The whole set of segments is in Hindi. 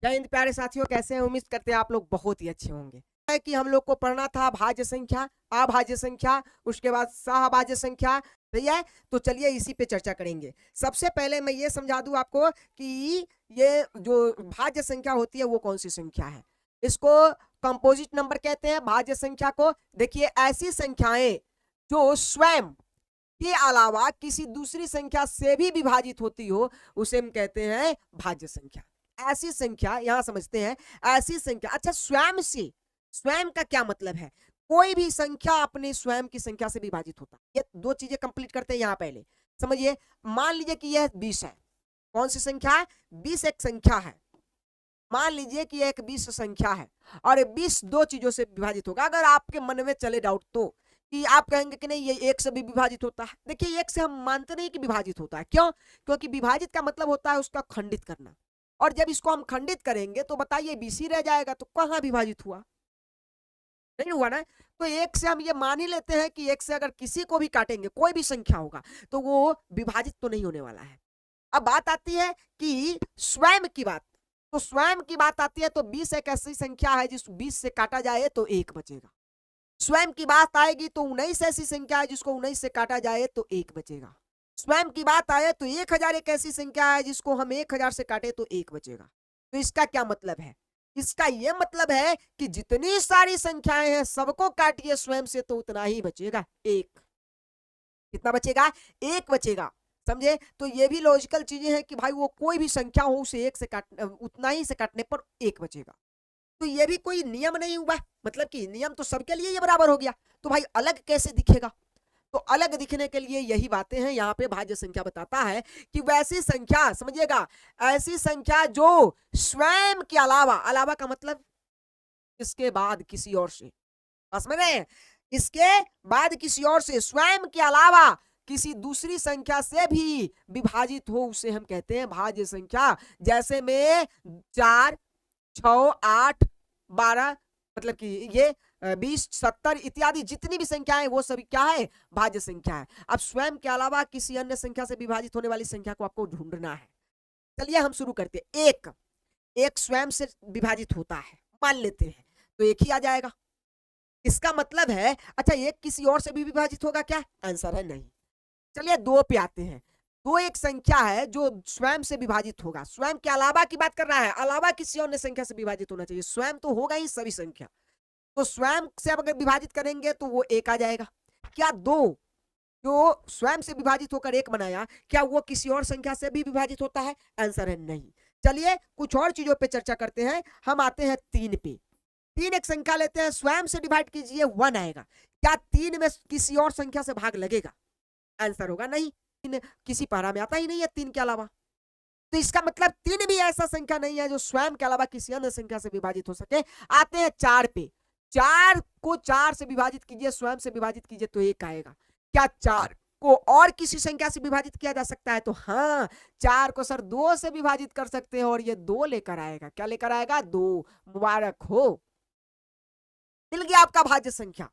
जय हिंद प्यारे साथियों, कैसे हैं? उम्मीद करते हैं आप लोग बहुत ही अच्छे होंगे। है कि हम लोग को पढ़ना था भाज्य संख्या, अभाज्य संख्या, उसके बाद सहभाज्य संख्या। सही है, तो चलिए इसी पे चर्चा करेंगे। सबसे पहले मैं ये समझा दूं आपको कि ये जो भाज्य संख्या होती है वो कौन सी संख्या है। इसको कंपोजिट नंबर कहते हैं भाज्य संख्या को। देखिए, ऐसी संख्याएं जो स्वयं के अलावा किसी दूसरी संख्या से भी विभाजित होती हो, उसे हम कहते हैं भाज्य संख्या। ऐसी संख्या, यहां समझते हैं, ऐसी संख्या। अच्छा, स्वयं से, स्वयं का क्या मतलब है? कोई भी संख्या अपने स्वयं की संख्या से विभाजित होता है। ये दो चीजें कंप्लीट करते हैं यहां पहले समझिए। मान लीजिए कि यह 20 है। कौन सी संख्या है? 20 एक संख्या है। मान लीजिए कि यह एक 20 संख्या है और 20 दो चीजों से विभाजित होगा। अगर आपके मन में चले डाउट तो कि आप कहेंगे कि नहीं, ये एक से भी विभाजित होता है। देखिए, एक से हम मानते नहीं कि विभाजित होता है। क्यों? क्योंकि विभाजित का मतलब होता है उसका खंडित करना, और जब इसको हम खंडित करेंगे तो बताइए 20 ही रह जाएगा, तो कहां विभाजित हुआ? नहीं हुआ ना। तो एक से हम ये मान ही लेते हैं कि एक से अगर किसी को भी काटेंगे, कोई भी संख्या होगा, तो वो विभाजित तो नहीं होने वाला है। अब बात आती है कि स्वयं की बात। तो स्वयं की बात आती है तो 20 एक ऐसी संख्या है जिस 20 से काटा जाए तो एक बचेगा। स्वयं की बात आएगी तो 19 ऐसी संख्या है जिसको 19 से काटा जाए तो एक बचेगा। स्वयं की बात आए तो 1000 एक ऐसी संख्या है जिसको हम 1000 से काटे तो एक बचेगा। तो इसका क्या मतलब है? इसका यह मतलब है कि जितनी सारी संख्याएं हैं सबको काटिए स्वयं से तो उतना ही बचेगा, एक। कितना बचेगा? एक बचेगा। समझे? तो ये भी लॉजिकल चीजें हैं कि भाई वो कोई भी संख्या हो उसे एक से उतना ही से काटने पर एक बचेगा। तो ये भी कोई नियम नहीं हुआ, मतलब कि नियम तो सबके लिए ये बराबर हो गया। तो भाई अलग कैसे दिखेगा? तो अलग दिखने के लिए यही बातें हैं। यहां पे भाज्य संख्या बताता है कि वैसी संख्या, समझिएगा, ऐसी संख्या जो स्वयं के अलावा, अलावा का मतलब इसके बाद किसी और से, समझ रहे हैं? इसके बाद किसी और से, स्वयं के अलावा किसी दूसरी संख्या से भी विभाजित हो, उसे हम कहते हैं भाज्य संख्या। जैसे में 4, 6, 8, 12, मतलब कि ये 20, 70 इत्यादि जितनी भी संख्याएं वो सभी क्या है? भाज्य संख्या है। अब स्वयं के अलावा किसी अन्य संख्या से विभाजित होने वाली संख्या को आपको ढूंढना है। चलिए हम शुरू करते हैं। एक, एक स्वयं से विभाजित होता है, मान लेते हैं, तो एक ही आ जाएगा। इसका मतलब है, अच्छा, एक किसी और से भी विभाजित होगा क्या? आंसर है नहीं। चलिए दो पे आते हैं। दो एक संख्या है जो स्वयं से विभाजित होगा। स्वयं के अलावा की बात कर रहा है, अलावा किसी अन्य संख्या से विभाजित होना चाहिए। स्वयं तो होगा ही सभी संख्या। तो स्वयं से अगर विभाजित करेंगे तो वो एक आ जाएगा। क्या दो जो स्वयं से विभाजित होकर एक बनाया, क्या वो किसी और संख्या से भी विभाजित होता है? आंसर है नहीं। चलिए कुछ और चीजों पे चर्चा करते हैं। हम आते हैं 3 पे। 3 एक संख्या लेते हैं, स्वयं से डिवाइड कीजिए 1 आएगा। क्या 3 में किसी और संख्या से भाग लगेगा? आंसर होगा नहीं। 3 किसी पारा में आता ही नहीं है 3 के अलावा। तो इसका मतलब 3 भी ऐसा संख्या नहीं है जो स्वयं के अलावा किसी अन्य संख्या से विभाजित हो सके। आते हैं 4 पे। 4 को 4 से विभाजित कीजिए, स्वयं से विभाजित कीजिए तो एक आएगा। क्या 4 को और किसी संख्या से विभाजित किया जा सकता है? तो हाँ, 4 को सर 2 से विभाजित कर सकते हैं और ये 2 लेकर आएगा। क्या लेकर आएगा? 2। मुबारक हो, मिल गया आपका भाज्य संख्या।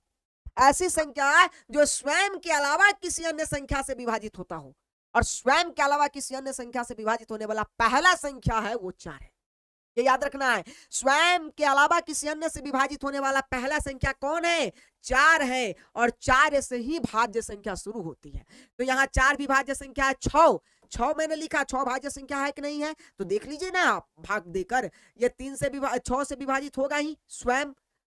ऐसी संख्या जो स्वयं के अलावा किसी अन्य संख्या से विभाजित होता हो, और स्वयं के अलावा किसी अन्य संख्या से विभाजित होने वाला पहला संख्या है वो 4 है। ये याद रखना है। स्वयं के अलावा किसी अन्य से विभाजित होने वाला पहला संख्या कौन है? 4 है, और 4 से ही भाज्य संख्या शुरू होती है। तो यहाँ 4 भी भाज्य संख्या है। 6, 6 मैंने लिखा, 6 भाज्य संख्या है कि नहीं है? तो देख लीजिए ना आप भाग देकर, ये 3 से 6 से विभाजित होगा ही, स्वयं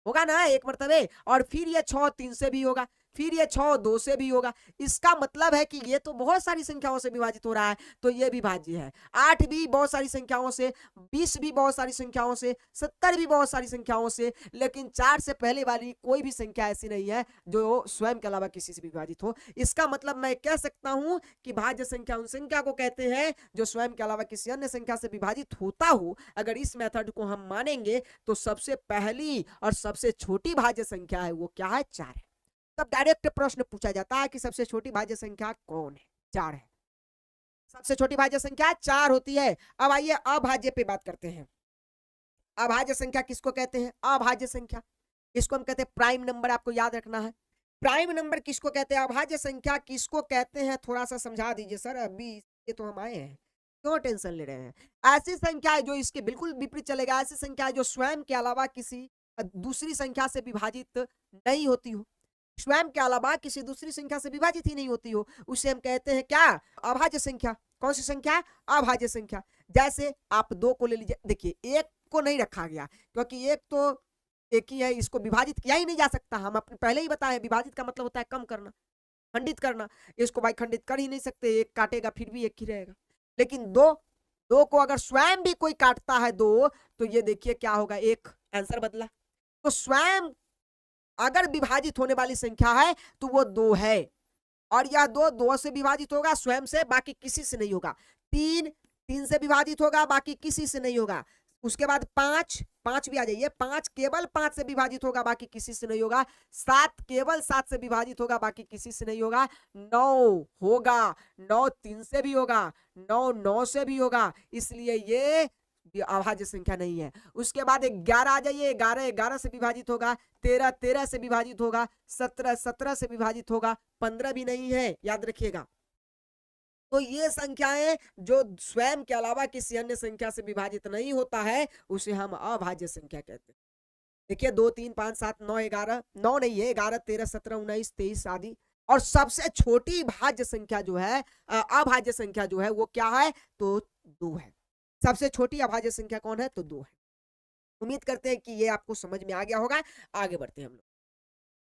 होगा ना एक मर्तबे, और फिर ये 6 3 से भी होगा, फिर ये 6 2 से भी होगा। इसका मतलब है कि ये तो बहुत सारी संख्याओं से विभाजित हो रहा है, तो ये भी भाज्य है। 8 भी बहुत सारी संख्याओं से, 20 भी बहुत सारी संख्याओं से, 70 भी बहुत सारी संख्याओं से, लेकिन 4 से पहले वाली कोई भी संख्या ऐसी नहीं है जो स्वयं के अलावा किसी से विभाजित हो। इसका मतलब मैं कह सकता हूं कि भाज्य संख्या उन संख्या को कहते हैं जो स्वयं के अलावा किसी अन्य संख्या से विभाजित होता हो। अगर इस मेथड को हम मानेंगे तो सबसे पहली और सबसे छोटी भाज्य संख्या है वो क्या है? 4 है। तब डायरेक्ट प्रश्न पूछा जाता है कि सबसे छोटी भाज्य संख्या कौन है? 4 है। सबसे छोटी भाज्य संख्या 4 होती है। अब आइए अभाज्य पे बात करते हैं। अभाज्य संख्या किसको कहते हैं? अभाज्य संख्या, इसको हम कहते हैं प्राइम नंबर। आपको याद रखना है, प्राइम नंबर किसको कहते हैं, अभाज्य संख्या किसको कहते हैं? थोड़ा सा समझा दीजिए सर, अभी ये तो हम आए हैं। क्यों टेंशन ले रहे हैं? ऐसी संख्या है जो इसके बिल्कुल विपरीत चलेगा, ऐसी संख्या है जो स्वयं के अलावा किसी दूसरी संख्या से विभाजित नहीं होती हो, स्वयं के अलावा किसी दूसरी संख्या से विभाजित ही नहीं होती हो, उसे हम कहते हैं क्या? अभाज्य संख्या। कौन सी संख्या? अभाज्य संख्या। जैसे आप 2 को ले लीजिए, देखिए 1 को नहीं रखा गया क्योंकि 1 तो एक ही है, इसको विभाजित किया ही नहीं जा सकता। हम अपने पहले ही बताए विभाजित का मतलब होता है कम करना, खंडित करना। इसको भाई खंडित कर ही नहीं सकते, 1 काटेगा फिर भी 1 ही रहेगा। लेकिन 2 को अगर स्वयं भी कोई काटता है 2, तो ये देखिए क्या होगा, 1 आंसर बदला। तो स्वयं अगर विभाजित होने वाली संख्या है तो वो 2 है, और यह 2 से विभाजित होगा, स्वयं से, बाकी किसी से नहीं होगा। 3 से विभाजित होगा, बाकी किसी से नहीं होगा। उसके बाद 5 भी आ जाइए, 5 केवल 5 से विभाजित होगा, बाकी किसी से नहीं होगा। 7 केवल 7 से विभाजित होगा, बाकी किसी से नहीं होगा। 9 होगा, 9 3 से भी होगा, 9 से भी होगा, इसलिए ये अभाज्य संख्या नहीं है। उसके बाद 11 आ जाइए, 11 से विभाजित होगा, 13 से विभाजित होगा, 17 से विभाजित होगा, 15 भी नहीं है, याद रखिएगा। तो ये संख्याएं जो स्वयं के अलावा किसी अन्य संख्या से विभाजित नहीं होता है, उसे हम अभाज्य संख्या कहते हैं। देखिए 2 3 5 7 9 11, 9 नहीं है, 11 13 17 19 23 आदि। और सबसे छोटी भाज्य संख्या जो है, अभाज्य संख्या जो है, वो क्या है? तो 2 है। सबसे छोटी अभाज्य संख्या कौन है? तो 2 है। उम्मीद करते हैं कि ये आपको समझ में आ गया होगा। आगे बढ़ते हैं हम लोग।